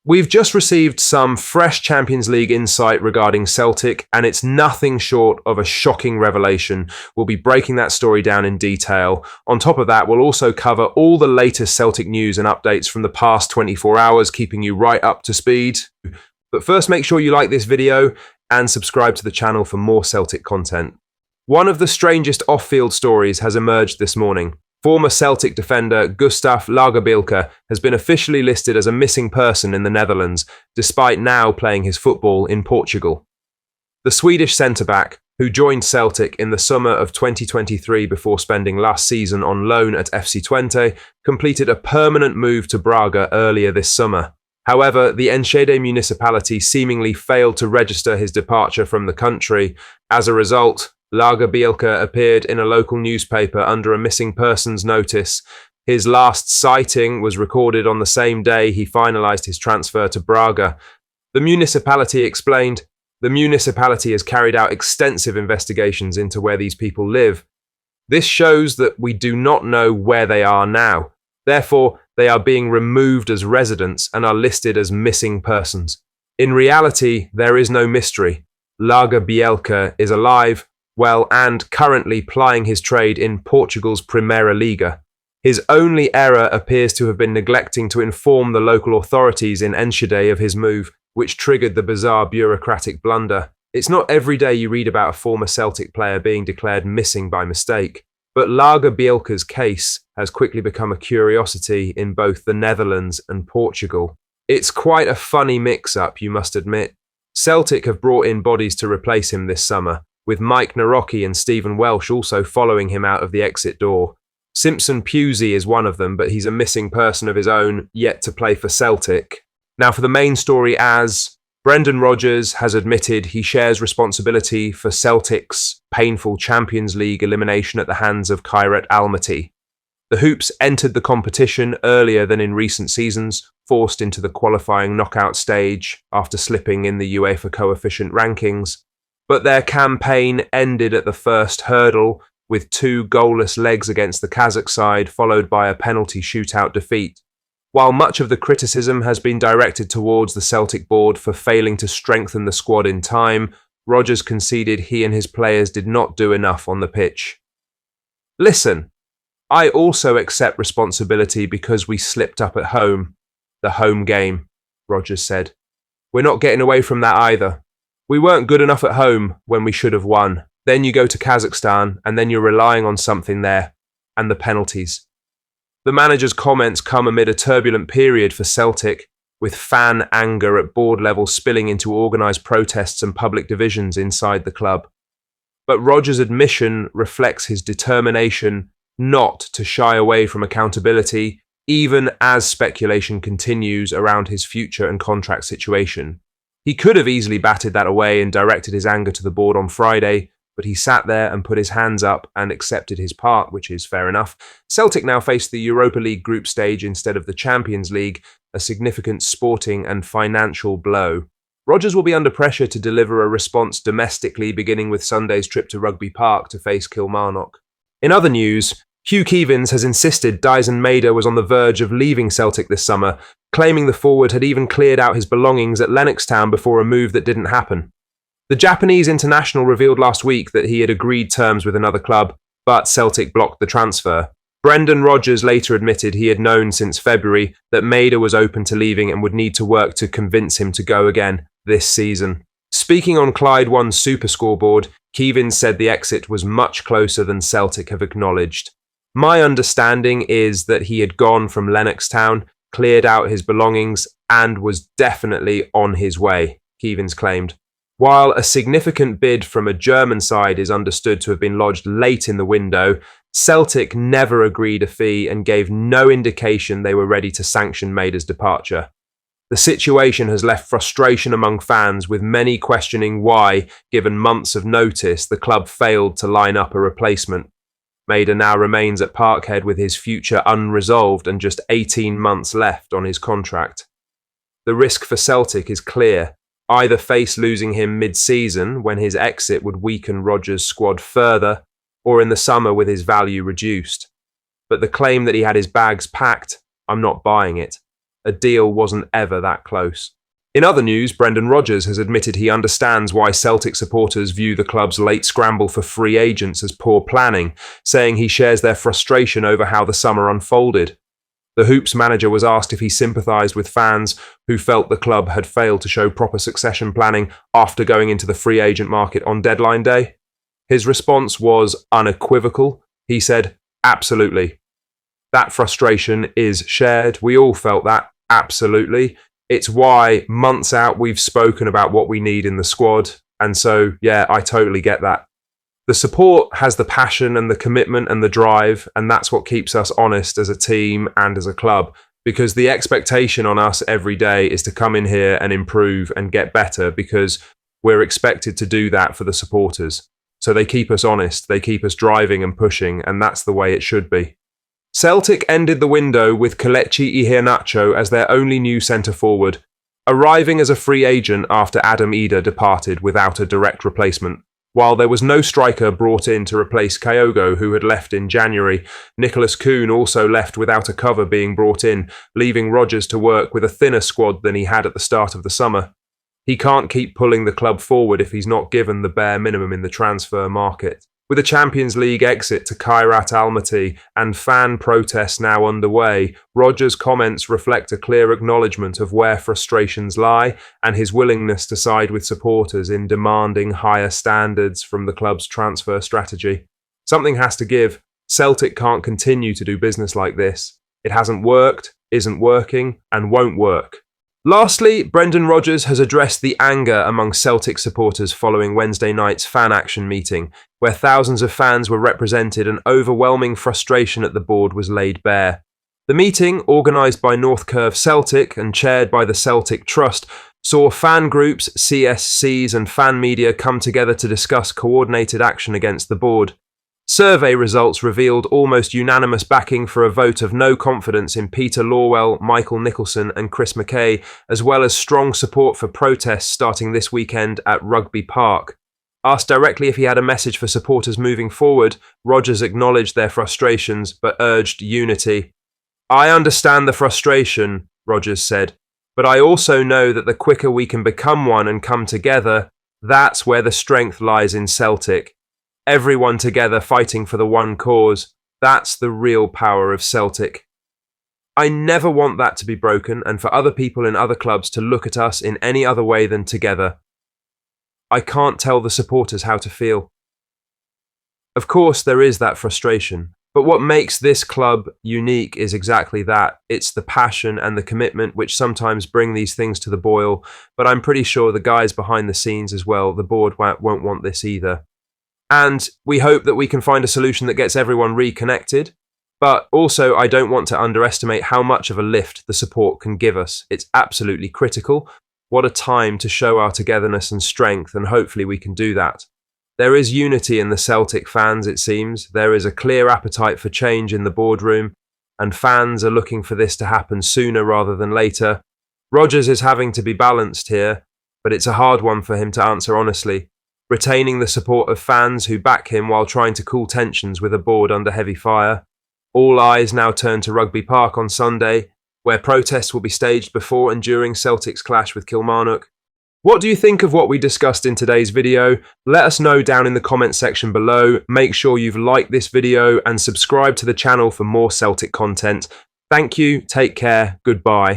We've just received some fresh Champions League insight regarding Celtic, and it's nothing short of a shocking revelation. We'll be breaking that story down in detail. On top of that, we'll also cover all the latest Celtic news and updates from the past 24 hours, keeping you right up to speed. But first, make sure you like this video and subscribe to the channel for more Celtic content. One of the strangest off-field stories has emerged this morning. Former Celtic defender Gustaf Lagerbielke has been officially listed as a missing person in the Netherlands, despite now playing his football in Portugal. The Swedish centre-back, who joined Celtic in the summer of 2023 before spending last season on loan at FC Twente, completed a permanent move to Braga earlier this summer. However, the Enschede municipality seemingly failed to register his departure from the country. As a result, Lagerbielke appeared in a local newspaper under a missing persons notice. His last sighting was recorded on the same day he finalised his transfer to Braga. The municipality explained, "The municipality has carried out extensive investigations into where these people live. This shows that we do not know where they are now. Therefore, they are being removed as residents and are listed as missing persons. In reality, there is no mystery. Lagerbielke is alive, well, and currently plying his trade in Portugal's Primeira Liga. His only error appears to have been neglecting to inform the local authorities in Enschede of his move, which triggered the bizarre bureaucratic blunder. It's not every day you read about a former Celtic player being declared missing by mistake, but Lagerbielke's case has quickly become a curiosity in both the Netherlands and Portugal. It's quite a funny mix-up, you must admit. Celtic have brought in bodies to replace him this summer, with Mike Narocki and Stephen Welsh also following him out of the exit door. Simpson Pusey is one of them, but he's a missing person of his own, yet to play for Celtic. Now for the main story, as Brendan Rodgers has admitted he shares responsibility for Celtic's painful Champions League elimination at the hands of Kairat Almaty. The Hoops entered the competition earlier than in recent seasons, forced into the qualifying knockout stage after slipping in the UEFA coefficient rankings. But their campaign ended at the first hurdle, with 2 goalless legs against the Kazakh side, followed by a penalty shootout defeat. While much of the criticism has been directed towards the Celtic board for failing to strengthen the squad in time, Rodgers conceded he and his players did not do enough on the pitch. "Listen, I also accept responsibility because we slipped up at home, the home game," Rodgers said. "We're not getting away from that either. We weren't good enough at home when we should have won. Then you go to Kazakhstan and then you're relying on something there, and the penalties." The manager's comments come amid a turbulent period for Celtic, with fan anger at board level spilling into organised protests and public divisions inside the club. But Rodgers' admission reflects his determination not to shy away from accountability, even as speculation continues around his future and contract situation. He could have easily batted that away and directed his anger to the board on Friday, but he sat there and put his hands up and accepted his part, which is fair enough. Celtic now face the Europa League group stage instead of the Champions League, a significant sporting and financial blow. Rodgers will be under pressure to deliver a response domestically, beginning with Sunday's trip to Rugby Park to face Kilmarnock. In other news, Hugh Keevins has insisted Daizen Maeda was on the verge of leaving Celtic this summer, claiming the forward had even cleared out his belongings at Lennox Town before a move that didn't happen. The Japanese international revealed last week that he had agreed terms with another club, but Celtic blocked the transfer. Brendan Rodgers later admitted he had known since February that Maeda was open to leaving and would need to work to convince him to go again this season. Speaking on Clyde One's Super Scoreboard, Keevins said the exit was much closer than Celtic have acknowledged. "My understanding is that he had gone from Lennox Town, cleared out his belongings, and was definitely on his way," Keevins claimed. While a significant bid from a German side is understood to have been lodged late in the window, Celtic never agreed a fee and gave no indication they were ready to sanction Maeda's departure. The situation has left frustration among fans, with many questioning why, given months of notice, the club failed to line up a replacement. Maeda now remains at Parkhead with his future unresolved and just 18 months left on his contract. The risk for Celtic is clear. Either face losing him mid-season, when his exit would weaken Rodgers' squad further, or in the summer with his value reduced. But the claim that he had his bags packed, I'm not buying it. A deal wasn't ever that close. In other news, Brendan Rodgers has admitted he understands why Celtic supporters view the club's late scramble for free agents as poor planning, saying he shares their frustration over how the summer unfolded. The Hoops manager was asked if he sympathised with fans who felt the club had failed to show proper succession planning after going into the free agent market on deadline day. His response was unequivocal. He said, "Absolutely. That frustration is shared. We all felt that. Absolutely. It's why months out we've spoken about what we need in the squad. And so, yeah, I totally get that." The support has the passion and the commitment and the drive, and that's what keeps us honest as a team and as a club, because the expectation on us every day is to come in here and improve and get better, because we're expected to do that for the supporters. So they keep us honest, they keep us driving and pushing, and that's the way it should be. Celtic ended the window with Kelechi Iheanacho as their only new centre-forward, arriving as a free agent after Daizen Maeda departed without a direct replacement. While there was no striker brought in to replace Kyogo, who had left in January, Nicholas Kuhn also left without a cover being brought in, leaving Rodgers to work with a thinner squad than he had at the start of the summer. He can't keep pulling the club forward if he's not given the bare minimum in the transfer market. With a Champions League exit to Kairat Almaty and fan protests now underway, Rodgers' comments reflect a clear acknowledgement of where frustrations lie and his willingness to side with supporters in demanding higher standards from the club's transfer strategy. Something has to give. Celtic can't continue to do business like this. It hasn't worked, isn't working, and won't work. Lastly, Brendan Rodgers has addressed the anger among Celtic supporters following Wednesday night's fan action meeting, where thousands of fans were represented and overwhelming frustration at the board was laid bare. The meeting, organised by North Curve Celtic and chaired by the Celtic Trust, saw fan groups, CSCs and fan media come together to discuss coordinated action against the board. Survey results revealed almost unanimous backing for a vote of no confidence in Peter Lawwell, Michael Nicholson and Chris Mackay, as well as strong support for protests starting this weekend at Rugby Park. Asked directly if he had a message for supporters moving forward, Rodgers acknowledged their frustrations but urged unity. "I understand the frustration," Rodgers said, "but I also know that the quicker we can become one and come together, that's where the strength lies in Celtic. Everyone together fighting for the one cause. That's the real power of Celtic. I never want that to be broken and for other people in other clubs to look at us in any other way than together. I can't tell the supporters how to feel." Of course, there is that frustration, but what makes this club unique is exactly that. It's the passion and the commitment which sometimes bring these things to the boil, but I'm pretty sure the guys behind the scenes as well, the board won't want this either. And we hope that we can find a solution that gets everyone reconnected. But also, I don't want to underestimate how much of a lift the support can give us. It's absolutely critical. What a time to show our togetherness and strength, and hopefully we can do that. There is unity in the Celtic fans, it seems. There is a clear appetite for change in the boardroom, and fans are looking for this to happen sooner rather than later. Rodgers is having to be balanced here, but it's a hard one for him to answer honestly. Retaining the support of fans who back him while trying to cool tensions with a board under heavy fire. All eyes now turn to Rugby Park on Sunday, where protests will be staged before and during Celtic's clash with Kilmarnock. What do you think of what we discussed in today's video? Let us know down in the comments section below. Make sure you've liked this video and subscribe to the channel for more Celtic content. Thank you, take care, goodbye.